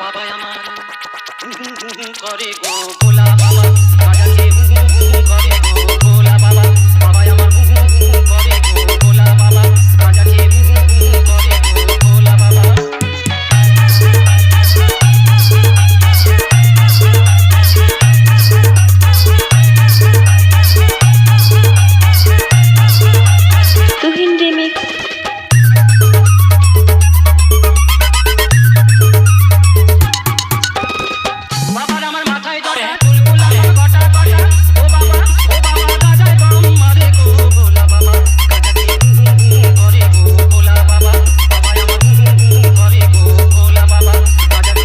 বাবা আমার করে গো ভোলা বাবা বাজাতে করে গো ভোলা বাবা বাবা আমার করে গো ভোলা বাবা বাজাতে করে গো ভোলা বাবা তুহিন রিমিক্স। বাবার আমার মাথায় জটা চুলগুলা গটা গটা ও বাবা গাজায় দম মারে গো ভোলা বাবা গাজাতে করে গো ভোলা বাবা বাবা আমার করে গো ভোলা বাবা গাজাতে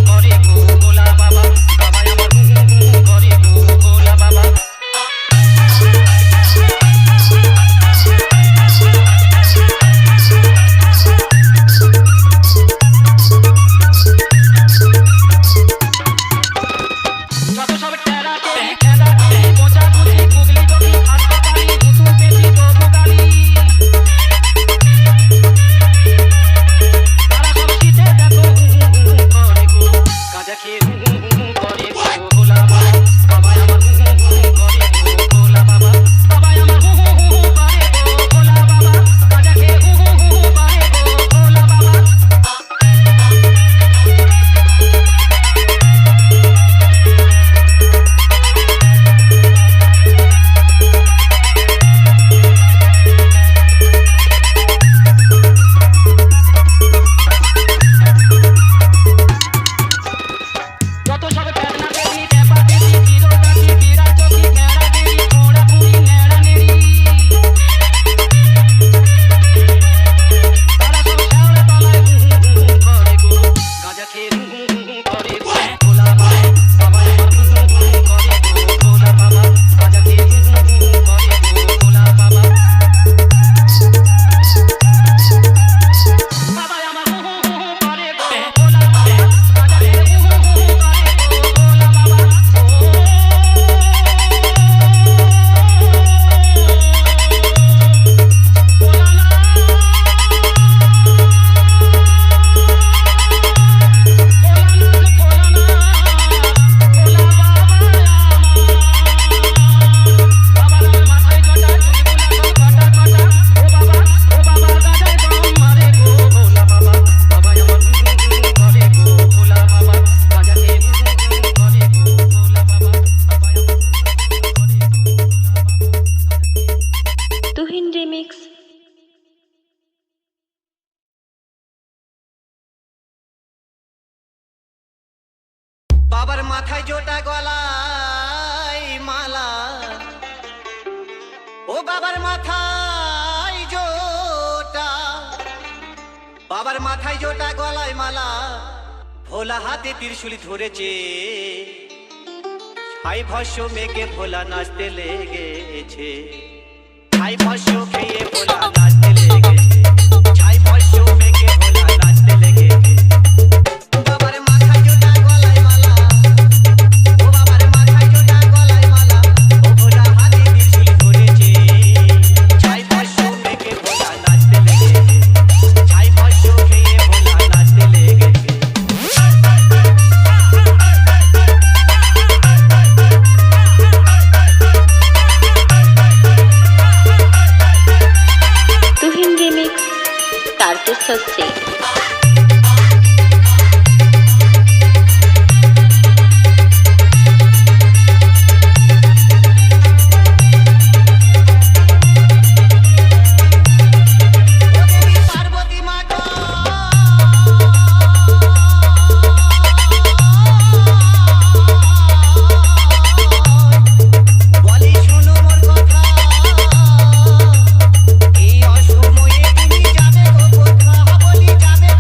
করে গো ভোলা বাবা বাবা আমার করে গো ভোলা বাবা যত সব টেরা টেরি খেলা টেরি বোঝা বুঝি গুগলি গগলি হাসপাতালি ভুতুল পেটি তবু গালি তারা সব শীতে দেখো করে গো গাঁজা খেয়ে করে গো ভোলা বাবা বাবা আমার করে গো ভোলা বাবা বাবা আমার করে গো ভোলা বাবা গাঁজা খেয়ে করে গো ভোলা বাবা যত সব খেলনা খেলি টেপা টেপি চিরকাঠি বিড়াল চোখি নেড়া দেড়ি খোঁড়া খুঁড়ি নেড়া নেড়ি তারা সব শেওড়া তলায় করে গো গাঁজা খেয়ে করে গো ভোলা বাবা বাবা আমার করে গো ভোলা বাবা গাঁজা খেয়ে করে গো ভোলা বাবা বাবা আমার করে গো ভোলা বাবা গাঁজা খেয়ে করে গো ভোলা বাবা তুহিন রিমিক্স। বাবার মাথায় জোটা গলায় মালা ও বাবার মাথায় জোটা বাবার মাথায় জোটা গলায় মালা ভোলা হাতে ত্রিশূল ধরেছে ছাই ভস্য মেঘে ভোলা নাচতে লেগেছে ছাই ভস্য খেয়ে ভোলা নাচতে লেগেছে ছাই ভস্য মেঘে ভোলা নাচতে লেগেছে বাবার মাথায় জোটা গলায় মালা ও বাবার মাথায় জোটা গলায় মালা ও ভোলা হাতে ত্রিশূল ধরেছে ছাই ভস্য মেঘে ভোলা নাচতে লেগেছে ছাই ভস্য খেয়ে ভোলা নাচতে লেগেছে তুহিন রিমিক্স তারকেশ্বর। পার্বতী মাতা বলি শুনো মোর কথা এই অসময়ে তুমি যাবে গো কোথা বলি যাবে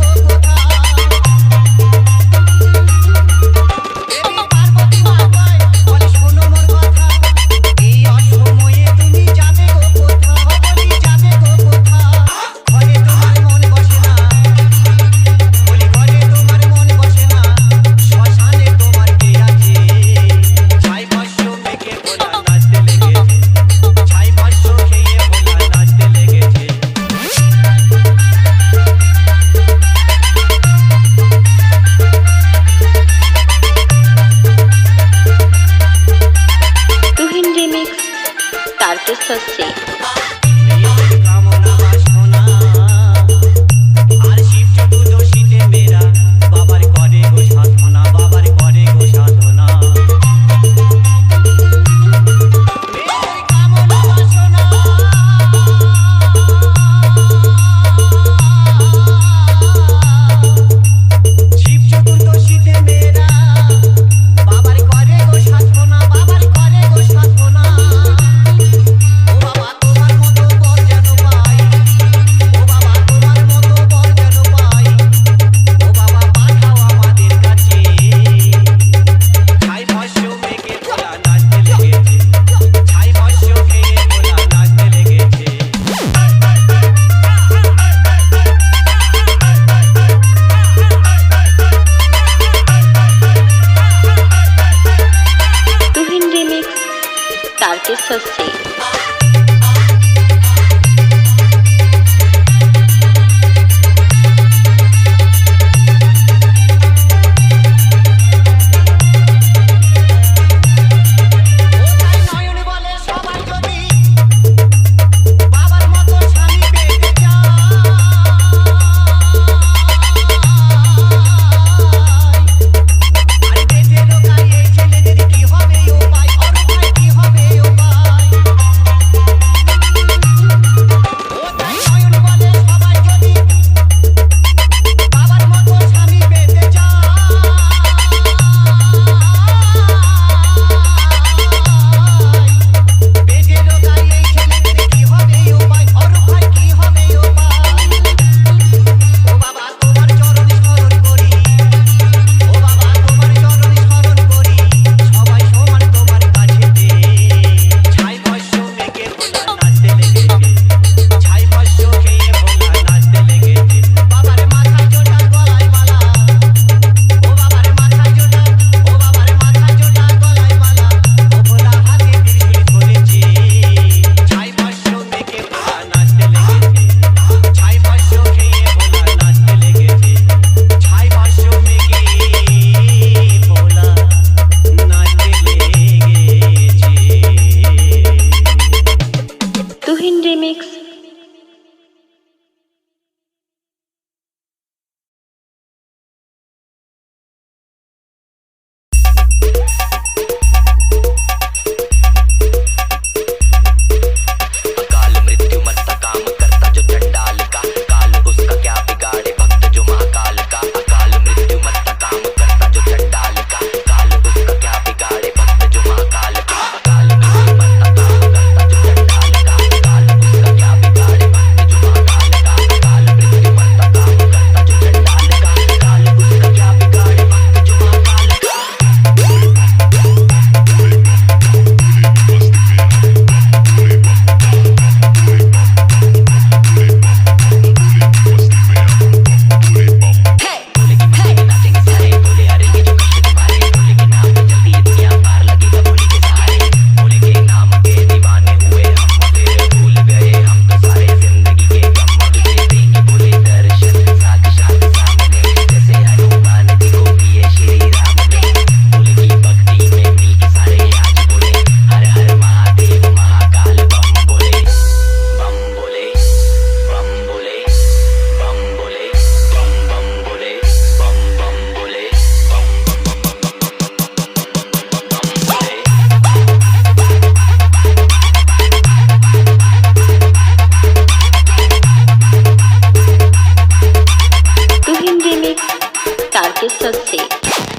तारकेश्वर से।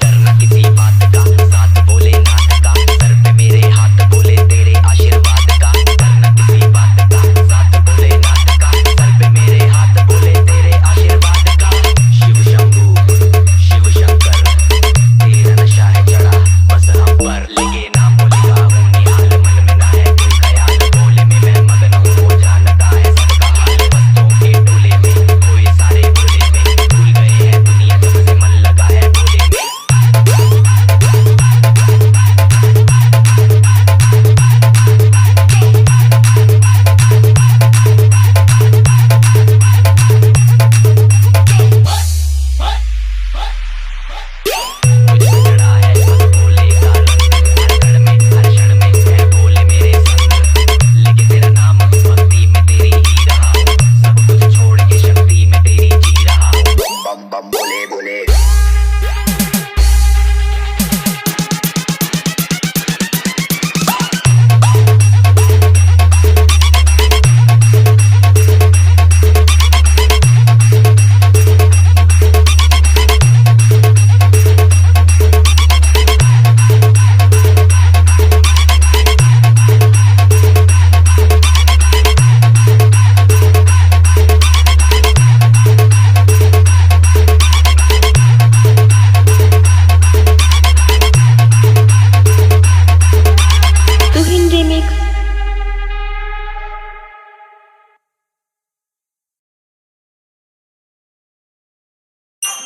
डरना किसी बात का, साथ बोले नाथ का, सर पे मेरे हाथ बोले तेरे आशीर्वाद का। डरना किसी बात का, साथ बोले नाथ का, सर पे मेरे हाथ बोले तेरे आशीर्वाद का। शिव शंभू शिव शंकर तेरा नशा है चढ़ा बस हम पर, लेके नाम बोलेगा हूँ निहाल, मन में ना है कोई ख्याल, बोले में मैं मगन हूँ, वो जानता है सबका हाल। बस्तों के टोले में कोई सारे बोले में भूल गए हैं दुनिया, जब से मन लगा है बोले में। मुझे चढ़ा है बस भोले का रंग, हर कण में हर क्षण में है भोले मेरे संग, लेके तेरा नाम भक्ति में तेरी ही रहा हूँ, सब कुछ छोड़ के शक्ति में तेरी जी रहा हूँ। बम बम बोले बोले तुहिन रिमिक्स।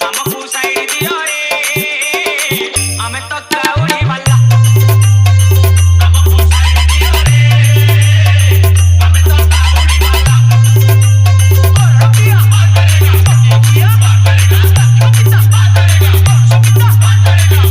ଆମକୁ ସାଇଡ୍ ଦିଅ ରେ, ଆମେ ତ କାଉଡ଼ି ବାଲା। ଆମକୁ ସାଇଡ୍ ଦିଅ ରେ, ଆମେ ତ କାଉଡ଼ି ବାଲା। ଓ ରଖିଆ ବାତ କରେଗା, ରଖିଆ ବାତ କରେଗା, ରଖିତା ବାତ କରେଗା, ରଖିତା ବାତ କରେଗା।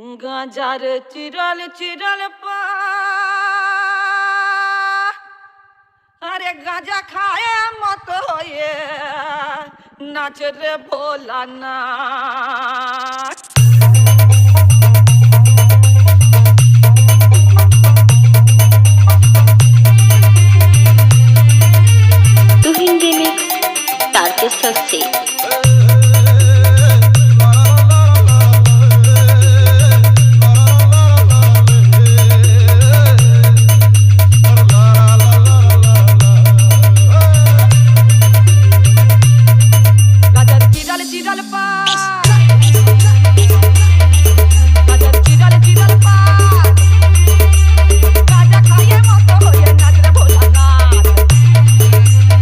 গাজার চিরল চিরল পা আরে গাজা খায় মত হয়ে নাচ রে ভোলা না তুহিন রিমিক্স তারকেশ্বর শেখ। চিরল পা গাজার চিরল চিরল পা গাজা খায়ে মত হয়ে নাচ রে ভোলা না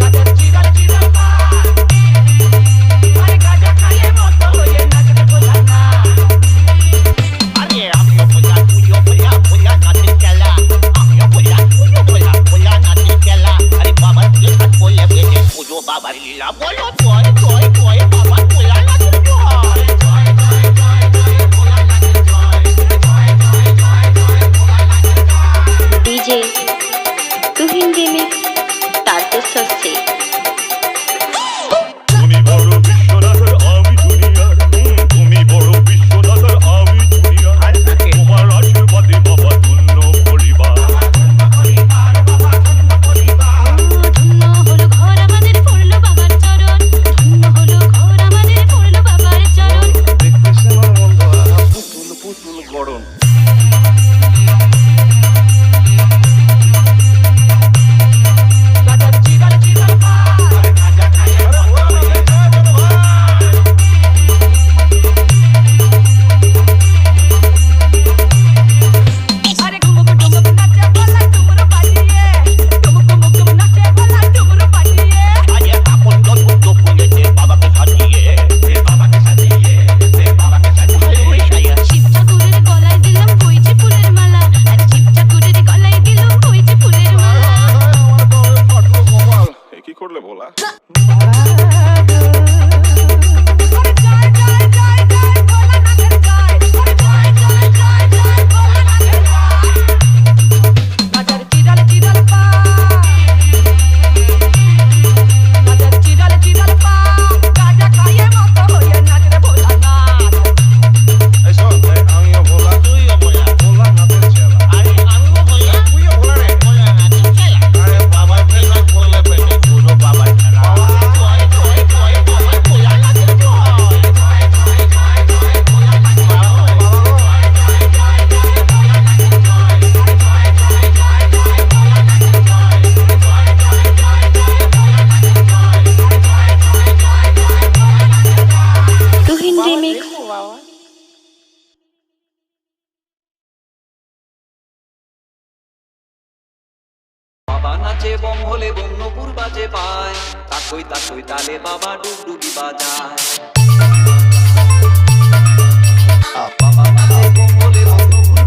গাজার চিরল চিরল পা আরে গাজা খায়ে মত হয়ে নাচ রে ভোলা না আরে আমিও ভোলা তুইও ভোলা ভোলা নাচের খেলা আমিও ভোলা তুইও ভোলা ভোলা নাচের খেলা আরে বাবার দিয়ে হাত বলে বেজে পুজো বাবার লীলা বলো জয় জয় জয় বাবা ভোলা নাচের জয় জয় জয় জয় জয় ভোলা নাচের জয় জয় জয় জয় জয় ভোলা নাচের জয় ডিজে তুহিন রিমিক্স তারকেশ্বর শেখ। তুমি বড় বিশ্বনাথের আমি জুনিয়র তুমি বড় বিশ্বনাথের আমি জুনিয়র তোমার আশীর্বাদে বাবা ধন্য পরিবার ধন্য হলো ঘর আমাদের পড়লো বাবার চরণ ধন্য হলো ঘর আমাদের পড়লো বাবার চরণ দেখতে শ্যামার মন্দ পুতুল পুতুল গড়ন গাজার চিরল চিরল পা গাজা খায়ে মত হয়ে আরে ঘুমুক ডুমুক নাচে ভোলা ডুমুর পাটিয়ে ঘুমুক ঘুমুক নাচে ভোলা ডুমুর পাটিয়ে আরে আপন দুটো ফুলেতে বাবাকে সাজিয়ে দে বাবাকে সাজিয়ে দে বাবাকে সাজিয়ে শিব ঠাকুরের গলায় দিলাম বইছে ফুলের মালা আর শিব ঠাকুরের গলায় দিলাম বইছে ফুলের মালা কি করলে বলা আরে জয় জয় জয় জয় ভোলা নাচের জয় আরে জয় জয় জয় জয় ভোলা নাচের জয় গাজার চিরল চিরল পা গাজার চিরল চিরল পা গাজা খায়ে মত হয়ে নাচ রে ভোলা নাচ এই শোন আমিও ভোলা তুইও ভোলা ভোলা নাচের চেলা আরে আমিও ভোলা তুইও ভোলা রে ভোলা নাচের খেলা আরে বাবার ভেলা বলে বেজে পুজো বাবার খেলা জয় জয় জয় বাবা ভোলা নাচের জয় জয় জয় জয় জয় ভোলা নাচের জয় তুহিন রিমিক্স বাবা নাচে বম হলে বন্যপুর বাজে পায় তাকই তাকই তালে বাবা ডুগডুগি বাজায় বাবা নাচে বম হলে বন্যপুর